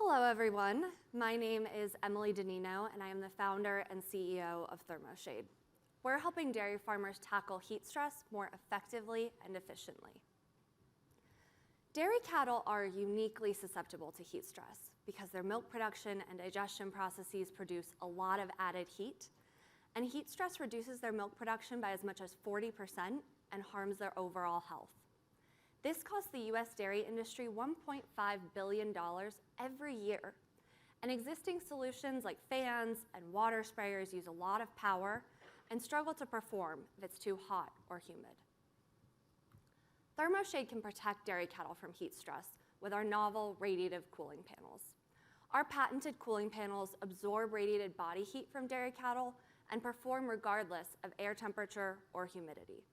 Hello, everyone. My name is Emily Danino, and I am the founder and CEO of ThermoShade. We're helping dairy farmers tackle heat stress more effectively and efficiently. Dairy cattle are uniquely susceptible to heat stress because their milk production and digestion processes produce a lot of added heat, and heat stress reduces their milk production by as much as 40% and harms their overall health. This costs the US dairy industry $1.5 billion every year, and existing solutions like fans and water sprayers use a lot of power and struggle to perform if it's too hot or humid. ThermoShade can protect dairy cattle from heat stress with our novel radiative cooling panels. Our patented cooling panels absorb radiated body heat from dairy cattle and perform regardless of air temperature or humidity.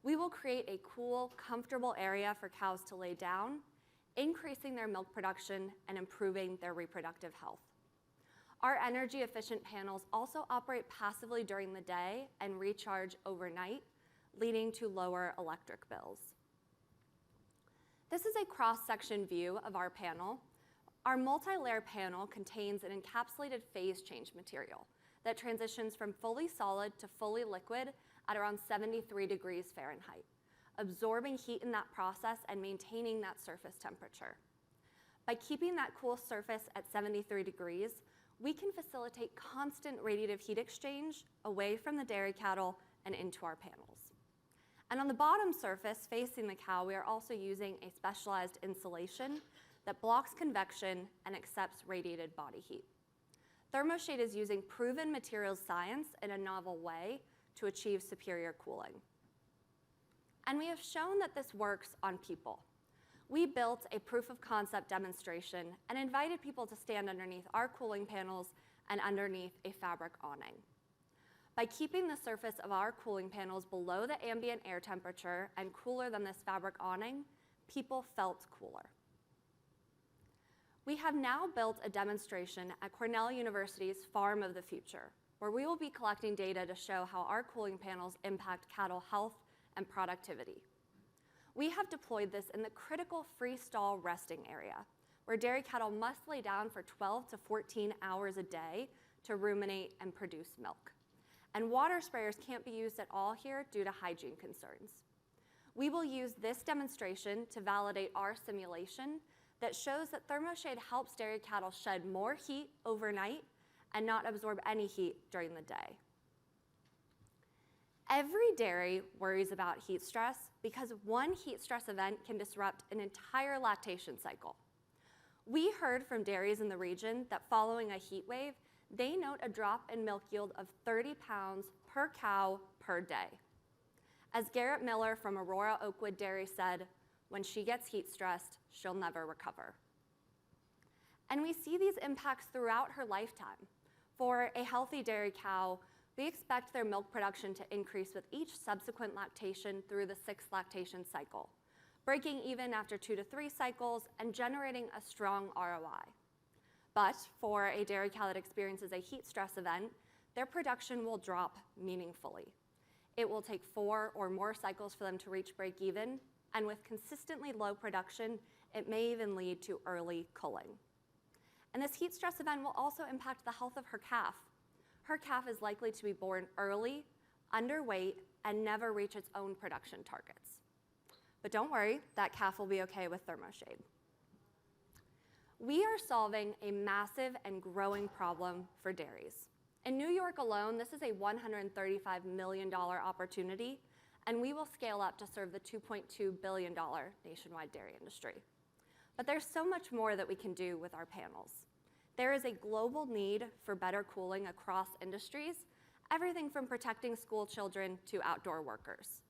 We will create a cool, comfortable area for cows to lay down, increasing their milk production and improving their reproductive health. Our energy-efficient panels also operate passively during the day and recharge overnight, leading to lower electric bills. This is a cross-section view of our panel. Our multi-layer panel contains an encapsulated phase change material that transitions from fully solid to fully liquid at around 73 degrees Fahrenheit, absorbing heat in that process and maintaining that surface temperature. By keeping that cool surface at 73 degrees, we can facilitate constant radiative heat exchange away from the dairy cattle and into our panels. And on the bottom surface facing the cow, we are also using a specialized insulation that blocks convection and accepts radiated body heat. ThermoShade is using proven materials science in a novel way to achieve superior cooling. And we have shown that this works on people. We built a proof of concept demonstration and invited people to stand underneath our cooling panels and underneath a fabric awning. By keeping the surface of our cooling panels below the ambient air temperature and cooler than this fabric awning, people felt cooler. We have now built a demonstration at Cornell University's Farm of the Future, where we will be collecting data to show how our cooling panels impact cattle health and productivity. We have deployed this in the critical freestall resting area, where dairy cattle must lay down for 12 to 14 hours a day to ruminate and produce milk. And water sprayers can't be used at all here due to hygiene concerns. We will use this demonstration to validate our simulation that shows that ThermoShade helps dairy cattle shed more heat overnight and not absorb any heat during the day. Every dairy worries about heat stress because one heat stress event can disrupt an entire lactation cycle. We heard from dairies in the region that following a heat wave, they note a drop in milk yield of 30 pounds per cow per day. As Garrett Miller from Aurora Oakwood Dairy said, when she gets heat stressed, she'll never recover. And we see these impacts throughout her lifetime. For a healthy dairy cow, we expect their milk production to increase with each subsequent lactation through the 6th lactation cycle, breaking even after 2 to 3 cycles and generating a strong ROI. But for a dairy cow that experiences a heat stress event, their production will drop meaningfully. It will take 4 or more cycles for them to reach break even, and with consistently low production, it may even lead to early culling. And this heat stress event will also impact the health of her calf. Her calf is likely to be born early, underweight, and never reach its own production targets. But don't worry, that calf will be okay with ThermoShade. We are solving a massive and growing problem for dairies. In New York alone, this is a $135 million opportunity, and we will scale up to serve the $2.2 billion nationwide dairy industry. But there's so much more that we can do with our panels. There is a global need for better cooling across industries, everything from protecting school children to outdoor workers.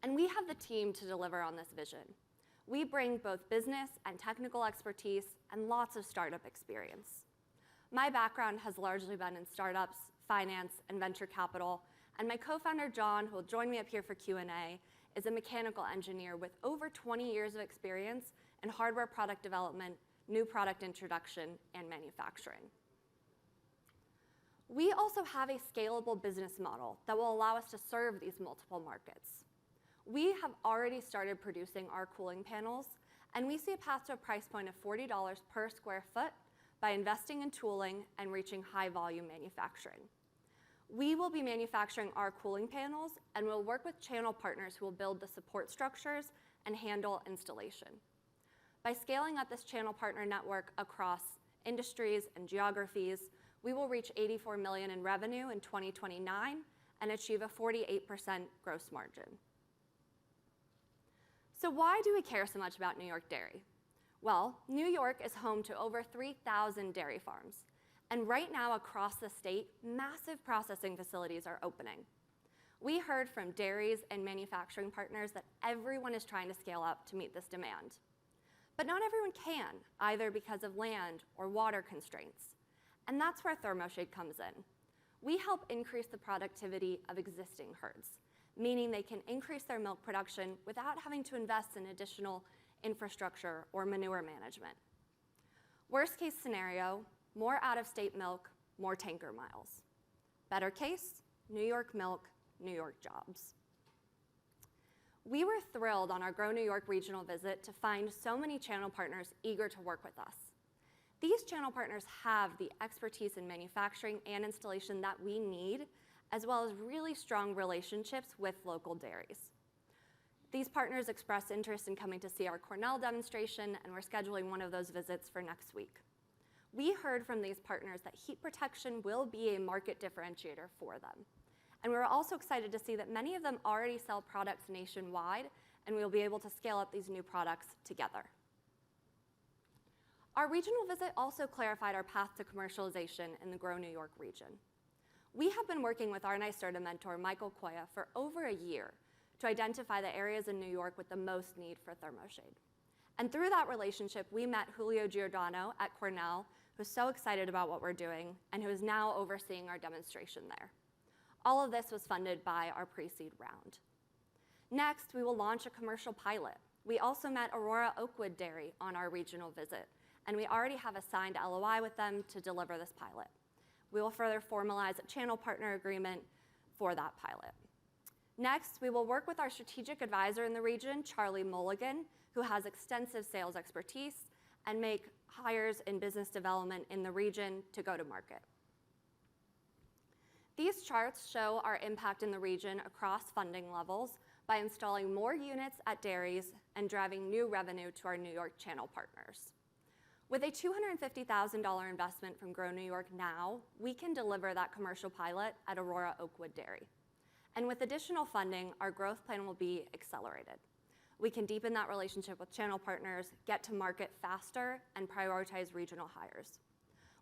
And we have the team to deliver on this vision. We bring both business and technical expertise and lots of startup experience. My background has largely been in startups, finance, and venture capital, and my co-founder, John, who will join me up here for Q&A, is a mechanical engineer with over 20 years of experience in hardware product development, new product introduction, and manufacturing. We also have a scalable business model that will allow us to serve these multiple markets. We have already started producing our cooling panels and we see a path to a price point of $40 per square foot by investing in tooling and reaching high volume manufacturing. We will be manufacturing our cooling panels, and we'll work with channel partners who will build the support structures and handle installation. By scaling up this channel partner network across industries and geographies, we will reach $84 million in revenue in 2029 and achieve a 48% gross margin. So why do we care so much about New York dairy? Well, New York is home to over 3,000 dairy farms. And right now, across the state, massive processing facilities are opening. We heard from dairies and manufacturing partners that everyone is trying to scale up to meet this demand. But not everyone can, either because of land or water constraints. And that's where ThermoShade comes in. We help increase the productivity of existing herds, meaning they can increase their milk production without having to invest in additional infrastructure or manure management. Worst case scenario, more out-of-state milk, more tanker miles. Better case, New York milk, New York jobs. We were thrilled on our Grow New York regional visit to find so many channel partners eager to work with us. These channel partners have the expertise in manufacturing and installation that we need, as well as really strong relationships with local dairies. These partners expressed interest in coming to see our Cornell demonstration, and we're scheduling one of those visits for next week. We heard from these partners that heat protection will be a market differentiator for them. And we were also excited to see that many of them already sell products nationwide, and we'll be able to scale up these new products together. Our regional visit also clarified our path to commercialization in the Grow New York region. We have been working with our NYSERDA mentor, Michael Koya, for over a year to identify the areas in New York with the most need for ThermoShade. And through that relationship, we met Julio Giordano at Cornell, who's so excited about what we're doing and who is now overseeing our demonstration there. All of this was funded by our pre-seed round. Next, we will launch a commercial pilot. We also met Aurora Oakwood Dairy on our regional visit, and we already have a signed LOI with them to deliver this pilot. We will further formalize a channel partner agreement for that pilot. Next, we will work with our strategic advisor in the region, Charlie Mulligan, who has extensive sales expertise, and make hires in business development in the region to go to market. These charts show our impact in the region across funding levels by installing more units at dairies and driving new revenue to our New York channel partners. With a $250,000 investment from Grow New York now, we can deliver that commercial pilot at Aurora Oakwood Dairy. And with additional funding, our growth plan will be accelerated. We can deepen that relationship with channel partners, get to market faster, and prioritize regional hires.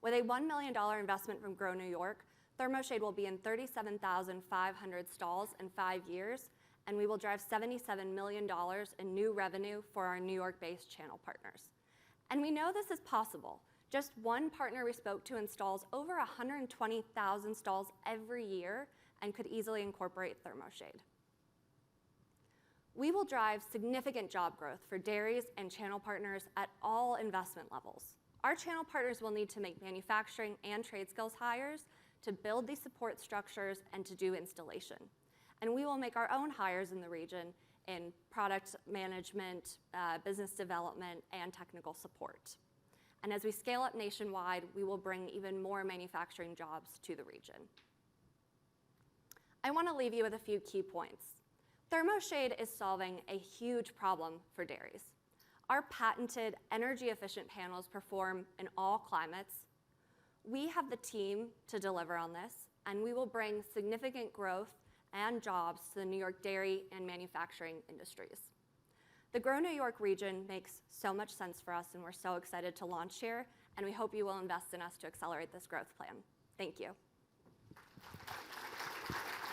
With a $1 million investment from Grow New York, ThermoShade will be in 37,500 stalls in 5 years, and we will drive $77 million in new revenue for our New York-based channel partners. And we know this is possible. Just one partner we spoke to installs over 120,000 stalls every year and could easily incorporate ThermoShade. We will drive significant job growth for dairies and channel partners at all investment levels. Our channel partners will need to make manufacturing and trade skills hires to build these support structures and to do installation. And we will make our own hires in the region in product management, business development, and technical support. And as we scale up nationwide, we will bring even more manufacturing jobs to the region. I want to leave you with a few key points. ThermoShade is solving a huge problem for dairies. Our patented energy-efficient panels perform in all climates. We have the team to deliver on this, and we will bring significant growth and jobs to the New York dairy and manufacturing industries. The Grow New York region makes so much sense for us, and we're so excited to launch here, and we hope you will invest in us to accelerate this growth plan. Thank you.